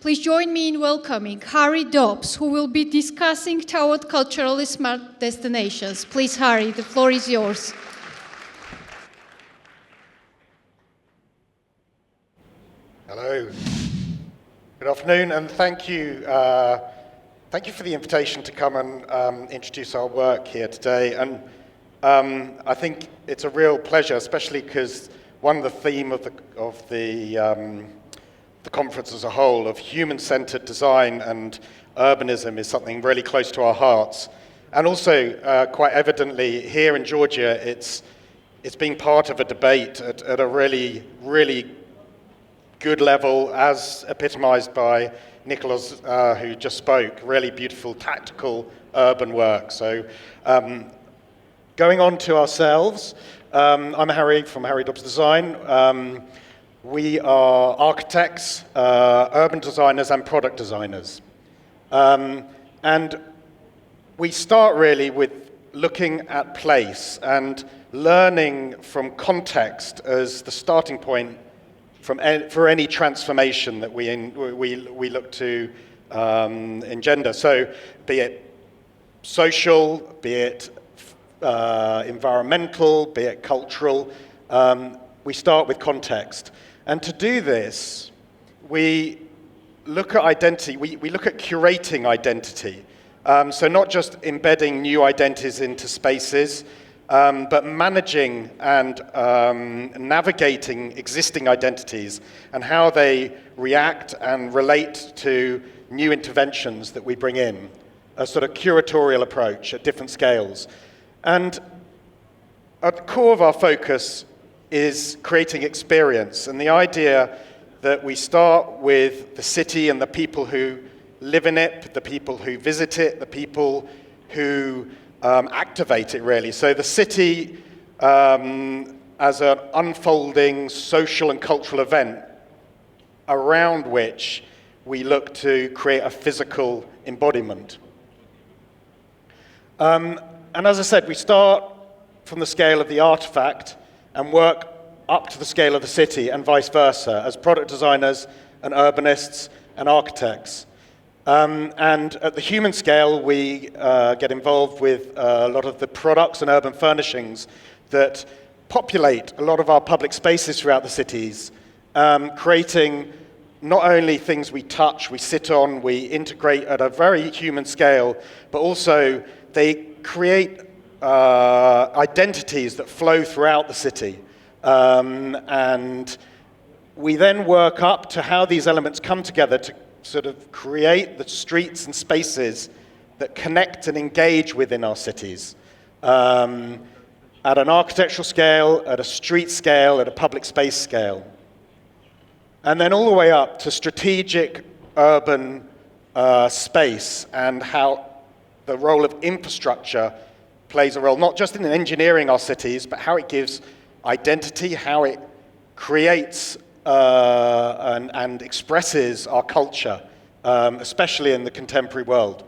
Please join me in welcoming Harry Dobbs, who will be discussing toward culturally smart destinations. Please, Harry, the floor is yours. Hello. Good afternoon, and thank you. Thank you for the invitation to come and introduce our work here today. And I think it's a real pleasure, especially because one of the theme of the conference as a whole of human-centered design and urbanism is something really close to our hearts. And also, quite evidently, here in Georgia, it's being part of a debate at a really, really good level, as epitomized by Nicholas, who just spoke. Really beautiful, tactical, urban work. So, going on to ourselves, I'm Harry from Harry Dobbs Design. We are architects, urban designers, and product designers. And we start really with looking at place and learning from context as the starting point for any transformation that we look to engender. So, be it social, be it environmental, be it cultural, we start with context. And to do this, we look at identity, we look at curating identity. So not just embedding new identities into spaces, but managing and navigating existing identities and how they react and relate to new interventions that we bring in, a sort of curatorial approach at different scales. And at the core of our focus is creating experience, and the idea that we start with the city and the people who live in it, the people who visit it, the people who activate it, really. So the city as an unfolding social and cultural event around which we look to create a physical embodiment. And as I said, we start from the scale of the artifact and work up to the scale of the city and vice versa, as product designers and urbanists and architects. And at the human scale, we get involved with a lot of the products and urban furnishings that populate a lot of our public spaces throughout the cities, creating not only things we touch, we sit on, we integrate at a very human scale, but also they create identities that flow throughout the city. And we then work up to how these elements come together to sort of create the streets and spaces that connect and engage within our cities. At an architectural scale, at a street scale, at a public space scale. And then all the way up to strategic urban space and how the role of infrastructure plays a role, not just in engineering our cities, but how it gives identity, how it creates and expresses our culture, especially in the contemporary world.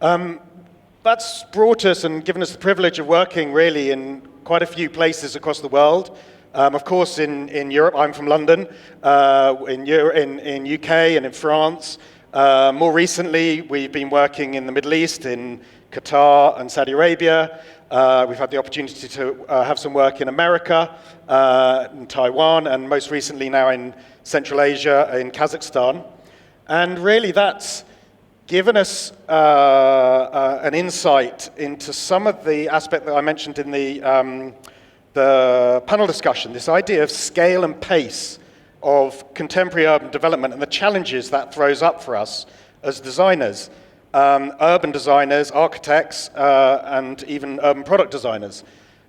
That's brought us and given us the privilege of working really in quite a few places across the world. Of course, in Europe, I'm from London, in UK and in France. More recently, we've been working in the Middle East, in Qatar and Saudi Arabia. We've had the opportunity to have some work in America, in Taiwan, and most recently now in Central Asia, in Kazakhstan. And really that's given us an insight into some of the aspect that I mentioned in the panel discussion, this idea of scale and pace of contemporary urban development and the challenges that throws up for us as designers. Urban designers, architects, and even urban product designers.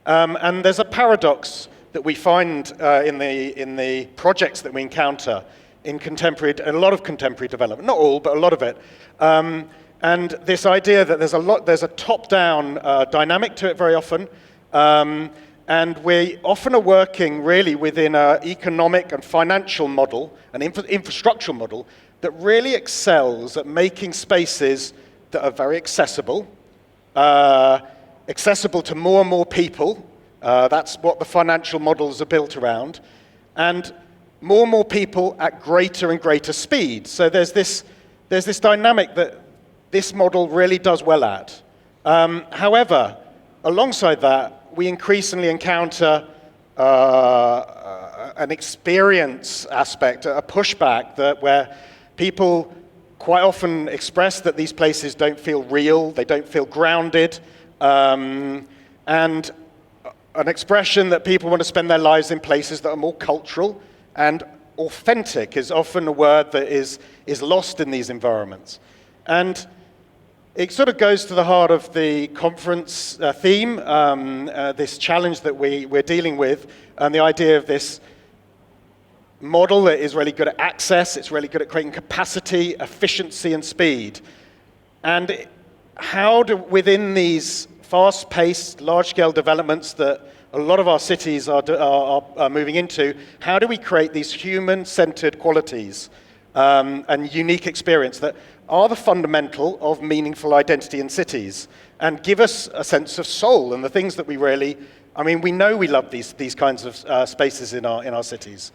And there's a paradox that we find in the projects that we encounter in a lot of contemporary development, not all, but a lot of it. And this idea that there's a top-down dynamic to it very often, and we often are working really within an economic and financial model, an infrastructural model, that really excels at making spaces that are very accessible, accessible to more and more people. That's what the financial models are built around. And more and more people at greater and greater speed. So there's this dynamic that this model really does well at. However, alongside that, we increasingly encounter an experience aspect, a pushback where people quite often express that these places don't feel real, they don't feel grounded, and an expression that people want to spend their lives in places that are more cultural and authentic is often a word that is lost in these environments. And it sort of goes to the heart of the conference theme, this challenge that we're dealing with, and the idea of this model that is really good at access, it's really good at creating capacity, efficiency, and speed. And how do, within these fast-paced, large-scale developments that a lot of our cities are moving into, how do we create these human-centered qualities and unique experience that are the fundamental of meaningful identity in cities and give us a sense of soul and the things that we really, I mean, we know we love these kinds of spaces in our cities.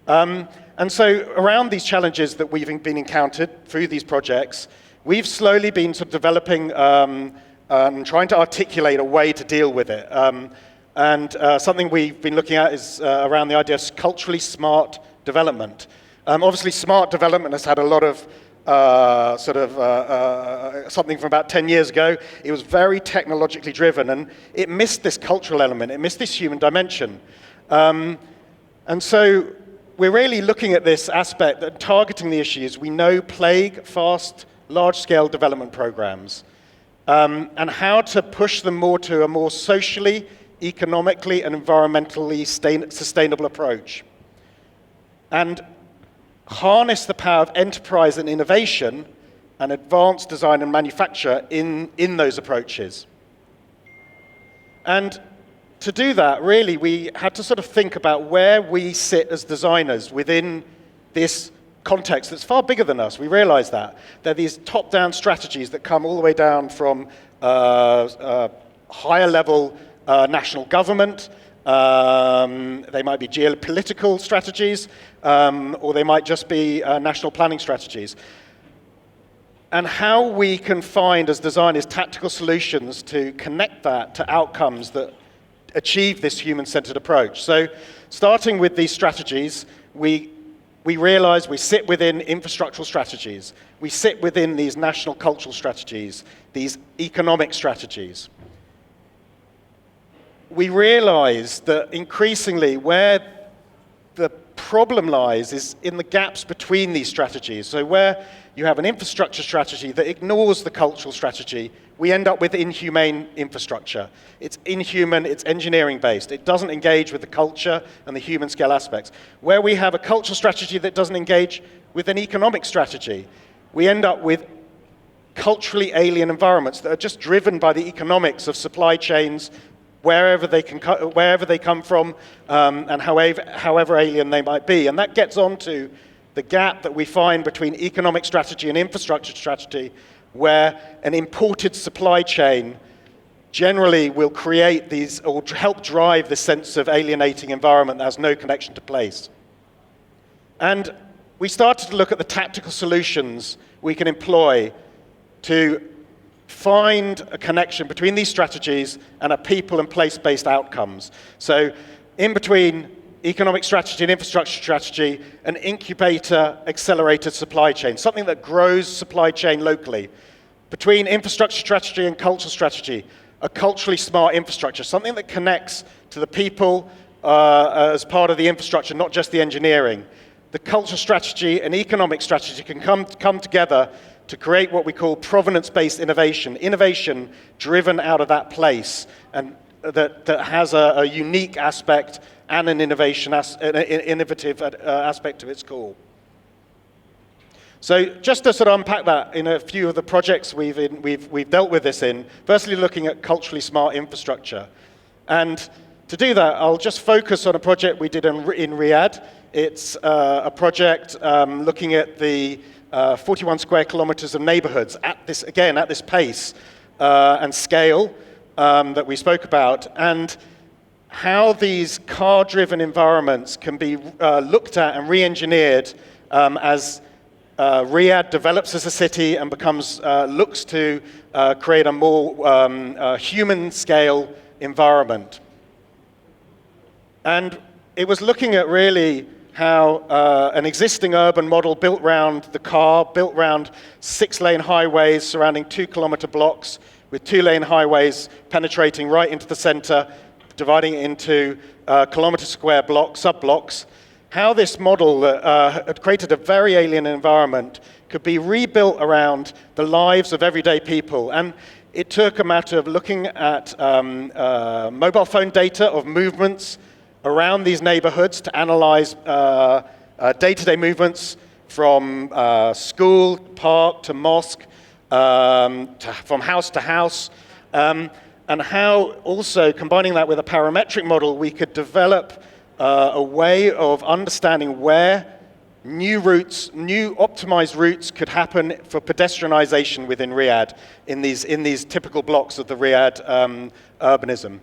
And so around these challenges that we've been encountered through these projects, we've slowly been sort of developing and trying to articulate a way to deal with it. And something we've been looking at is around the idea of culturally smart development. Obviously, smart development has had a lot of something from about 10 years ago. It was very technologically driven, and it missed this cultural element. It missed this human dimension. And so we're really looking at this aspect that targeting the issues we know plague fast, large-scale development programs, and how to push them more to a more socially, economically, and environmentally sustainable approach. And harness the power of enterprise and innovation and advanced design and manufacture in those approaches. And to do that, really, we had to sort of think about where we sit as designers within this context that's far bigger than us. We realize that. There are these top-down strategies that come all the way down from higher level national government. They might be geopolitical strategies, or they might just be national planning strategies. And how we can find, as designers, tactical solutions to connect that to outcomes that achieve this human-centered approach. So starting with these strategies, we realize we sit within infrastructural strategies. We sit within these national cultural strategies, these economic strategies. We realize that increasingly where the problem lies is in the gaps between these strategies. So where you have an infrastructure strategy that ignores the cultural strategy, we end up with inhumane infrastructure. It's inhuman, it's engineering based. It doesn't engage with the culture and the human scale aspects. Where we have a cultural strategy that doesn't engage with an economic strategy, we end up with culturally alien environments that are just driven by the economics of supply chains, wherever they come from, and however alien they might be. And that gets onto the gap that we find between economic strategy and infrastructure strategy, where an imported supply chain generally will create these, or help drive this sense of alienating environment that has no connection to place. And we started to look at the tactical solutions we can employ to find a connection between these strategies and a people and place-based outcomes. So in between economic strategy and infrastructure strategy, an incubator accelerated supply chain, something that grows supply chain locally. Between infrastructure strategy and cultural strategy, a culturally smart infrastructure, something that connects to the people as part of the infrastructure, not just the engineering. The cultural strategy and economic strategy can come together to create what we call provenance-based innovation, innovation driven out of that place, and that has a unique aspect and an innovative aspect to its core. So just to sort of unpack that in a few of the projects we've dealt with this in, firstly looking at culturally smart infrastructure. And to do that, I'll just focus on a project we did in Riyadh. It's a project looking at the 41 square kilometers of neighborhoods at this pace and scale that we spoke about. And how these car-driven environments can be looked at and re-engineered as Riyadh develops as a city and looks to create a more human-scale environment. And it was looking at really how an existing urban model built around the car, built around 6-lane highways surrounding 2-kilometer blocks, with 2-lane highways penetrating right into the center, dividing it into kilometer square blocks, sub-blocks, how this model had created a very alien environment could be rebuilt around the lives of everyday people. And it took a matter of looking at mobile phone data of movements around these neighborhoods to analyze day-to-day movements from school, park to mosque, from house to house, and how also combining that with a parametric model, we could develop a way of understanding where new routes, new optimized routes could happen for pedestrianization within Riyadh in these typical blocks of the Riyadh urbanism.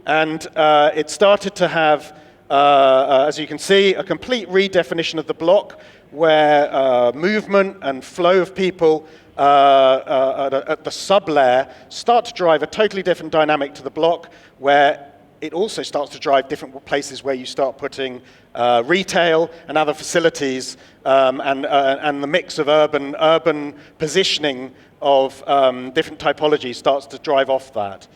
And it started to have, as you can see, a complete redefinition of the block where movement and flow of people at the sub-layer start to drive a totally different dynamic to the block, where it also starts to drive different places where you start putting retail and other facilities, and the mix of urban positioning of different typologies starts to drive off that.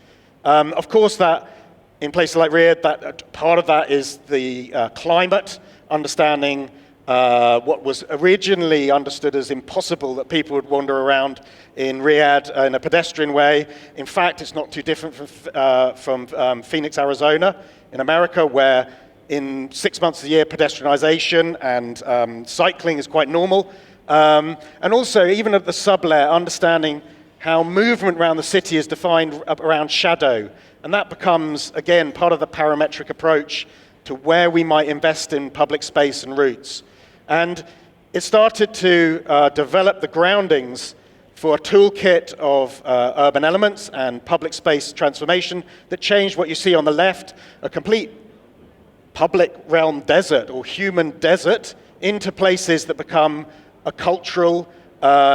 Of course, that in places like Riyadh, that part of that is the climate, understanding what was originally understood as impossible, that people would wander around in Riyadh in a pedestrian way. In fact, it's not too different from Phoenix, Arizona in America, where in 6 months of the year, pedestrianization and cycling is quite normal. And also, even at the sub-layer, understanding how movement around the city is defined around shadow. And that becomes, again, part of the parametric approach to where we might invest in public space and routes. And it started to develop the groundings for a toolkit of urban elements and public space transformation that changed what you see on the left, a complete public realm desert or human desert, into places that become a cultural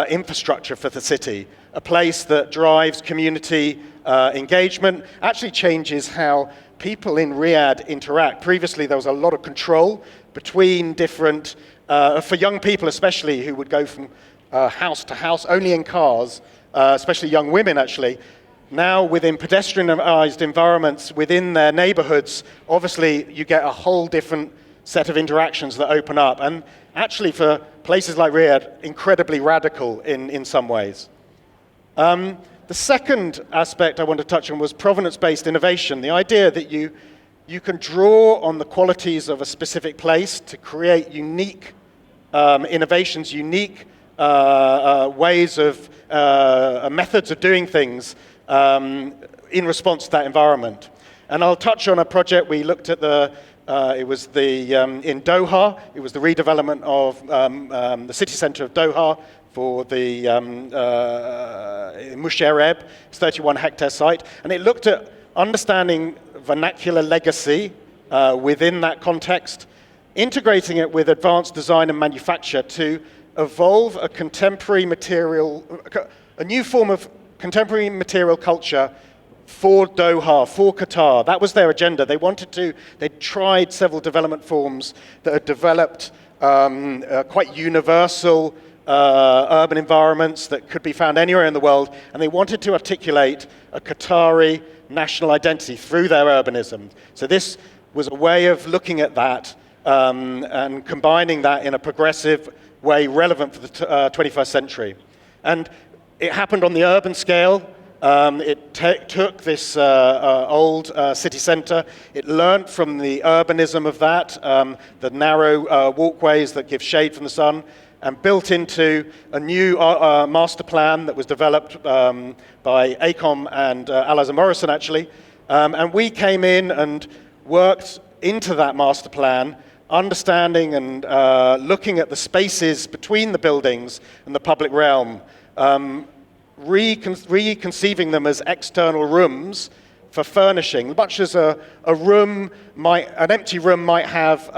infrastructure for the city, a place that drives community engagement, actually changes how people in Riyadh interact. Previously, there was a lot of control between different, for young people especially, who would go from house to house only in cars, especially young women actually. Now, within pedestrianized environments within their neighborhoods, obviously you get a whole different set of interactions that open up. And actually, for places like Riyadh, incredibly radical in some ways. The second aspect I want to touch on was provenance-based innovation, the idea that you can draw on the qualities of a specific place to create unique innovations, unique ways of, methods of doing things in response to that environment. And I'll touch on a project we looked at it was in Doha. It was the redevelopment of the city center of Doha for the Musharrab, 31-hectare site. And it looked at understanding vernacular legacy within that context, integrating it with advanced design and manufacture to evolve a contemporary material, a new form of contemporary material culture for Doha, for Qatar. That was their agenda. They tried several development forms that had developed quite universal urban environments that could be found anywhere in the world, and they wanted to articulate a Qatari national identity through their urbanism. So this was a way of looking at that and combining that in a progressive way relevant for the 21st century. And it happened on the urban scale. It took this old city center, it learned from the urbanism of that, the narrow walkways that give shade from the sun, and built into a new master plan that was developed by ACOM and Al-Azhar Morrison, actually. And we came in and worked into that master plan, understanding and looking at the spaces between the buildings and the public realm, reconceiving them as external rooms for furnishing, much as an empty room might have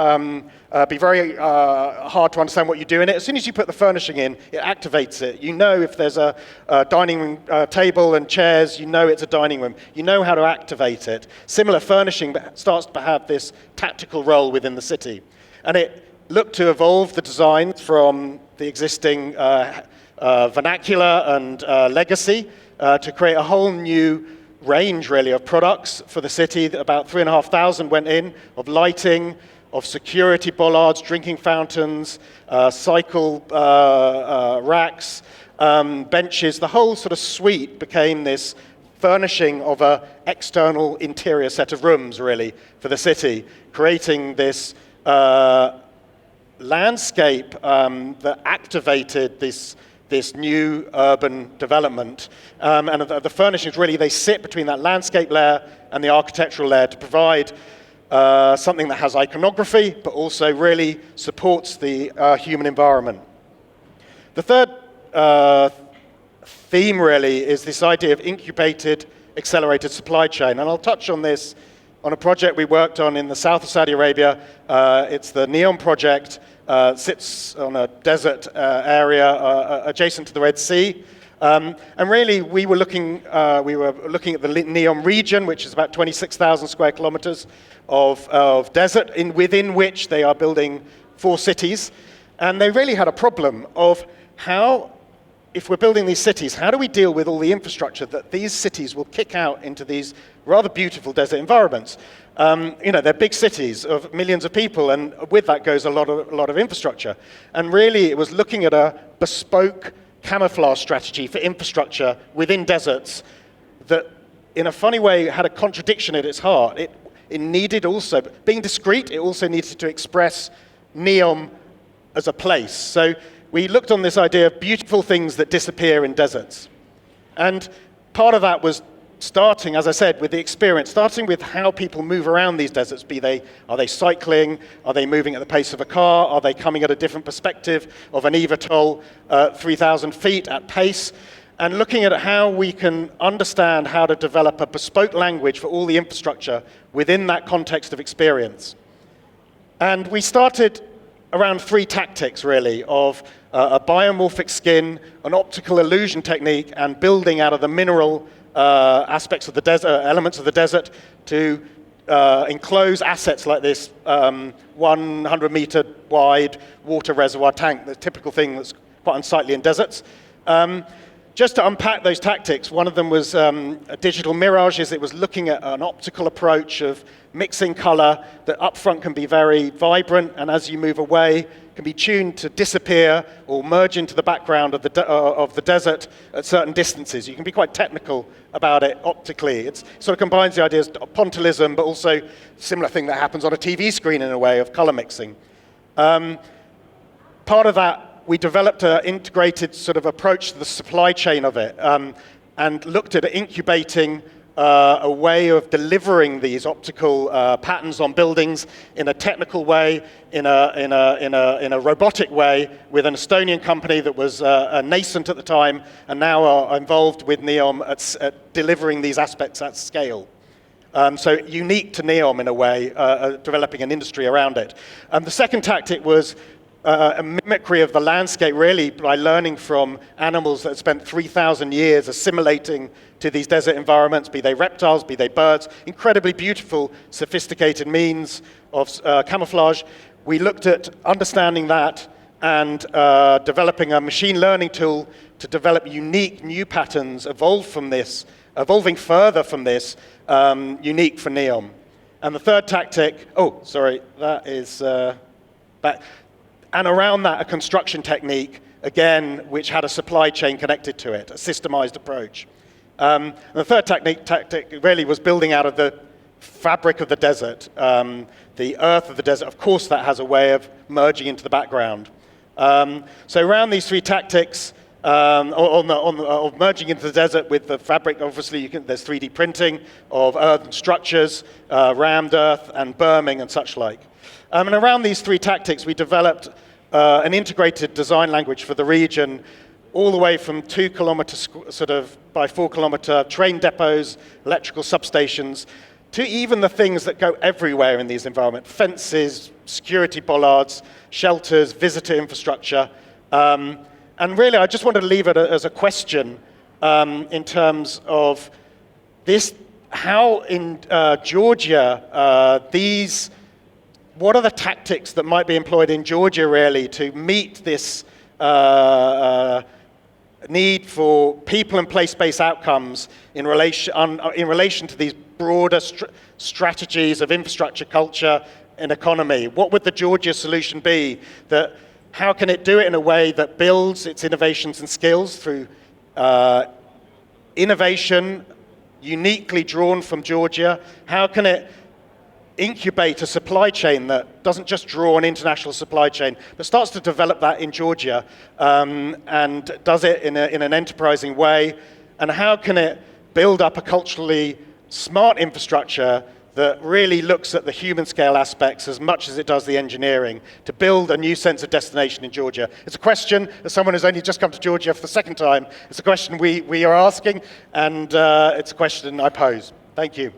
be very hard to understand what you do in it. As soon as you put the furnishing in, it activates it. You know if there's a dining room table and chairs, you know it's a dining room. You know how to activate it. Similar furnishing starts to have this tactical role within the city. And it looked to evolve the design from the existing vernacular and legacy to create a whole new range, really, of products for the city. About 3,500 went in, of lighting, of security bollards, drinking fountains, cycle racks, benches. The whole sort of suite became this furnishing of an external interior set of rooms, really, for the city, creating this landscape that activated this new urban development. And the furnishings, really, they sit between that landscape layer and the architectural layer to provide something that has iconography, but also really supports the human environment. The third theme, really, is this idea of incubated, accelerated supply chain. And I'll touch on this on a project we worked on in the south of Saudi Arabia. It's the NEOM project. Sits on a desert area adjacent to the Red Sea. And really, we were looking at the NEOM region, which is about 26,000 square kilometers of desert, within which they are building 4 cities. And they really had a problem of how, if we're building these cities, how do we deal with all the infrastructure that these cities will kick out into these rather beautiful desert environments? They're big cities of millions of people, and with that goes a lot of infrastructure. And really, it was looking at a bespoke camouflage strategy for infrastructure within deserts that, in a funny way, had a contradiction at its heart. It needed also, being discrete, it also needed to express NEOM as a place. So we looked on this idea of beautiful things that disappear in deserts. And part of that was starting, as I said, with the experience, starting with how people move around these deserts. Are they cycling? Are they moving at the pace of a car? Are they coming at a different perspective of an eVTOL 3,000 feet at pace? And looking at how we can understand how to develop a bespoke language for all the infrastructure within that context of experience. And we started around 3 tactics, really, of a biomorphic skin, an optical illusion technique, and building out of the mineral aspects of the desert, elements of the desert, to enclose assets like this 100-meter wide water reservoir tank, the typical thing that's quite unsightly in deserts. Just to unpack those tactics, one of them was digital mirages. It was looking at an optical approach of mixing color that up front can be very vibrant, and as you move away, can be tuned to disappear or merge into the background of the desert at certain distances. You can be quite technical about it optically. It sort of combines the ideas of pointillism, but also a similar thing that happens on a TV screen in a way of color mixing. Part of that, we developed an integrated sort of approach to the supply chain of it, and looked at incubating a way of delivering these optical patterns on buildings in a technical way, in a robotic way, with an Estonian company that was nascent at the time, and now are involved with NEOM at delivering these aspects at scale. So unique to NEOM in a way, developing an industry around it. The second tactic was a mimicry of the landscape, really, by learning from animals that spent 3,000 years assimilating to these desert environments, be they reptiles, be they birds, incredibly beautiful, sophisticated means of camouflage. We looked at understanding that and developing a machine learning tool to develop unique new patterns, evolving further from this, unique for NEOM. And the third tactic, that is back. And around that, a construction technique, again, which had a supply chain connected to it, a systemized approach. And the third tactic really was building out of the fabric of the desert, the earth of the desert. Of course, that has a way of merging into the background. So around these 3 tactics, of merging into the desert with the fabric, obviously there's 3D printing of earthen structures, rammed earth, and berming and such like. And around these 3 tactics, we developed an integrated design language for the region, all the way from 2 kilometer sort of by 4 kilometer train depots, electrical substations, to even the things that go everywhere in these environments: fences, security bollards, shelters, visitor infrastructure. And really, I just wanted to leave it as a question in terms of this, how in Georgia, what are the tactics that might be employed in Georgia really to meet this need for people and place-based outcomes in relation to these broader strategies of infrastructure, culture, and economy? What would the Georgia solution be? How can it do it in a way that builds its innovations and skills through innovation uniquely drawn from Georgia? How can it incubate a supply chain that doesn't just draw an international supply chain, but starts to develop that in Georgia and does it in an enterprising way? And how can it build up a culturally smart infrastructure that really looks at the human scale aspects as much as it does the engineering to build a new sense of destination in Georgia? It's a question, as someone who's only just come to Georgia for the second time, it's a question we are asking, and it's a question I pose. Thank you.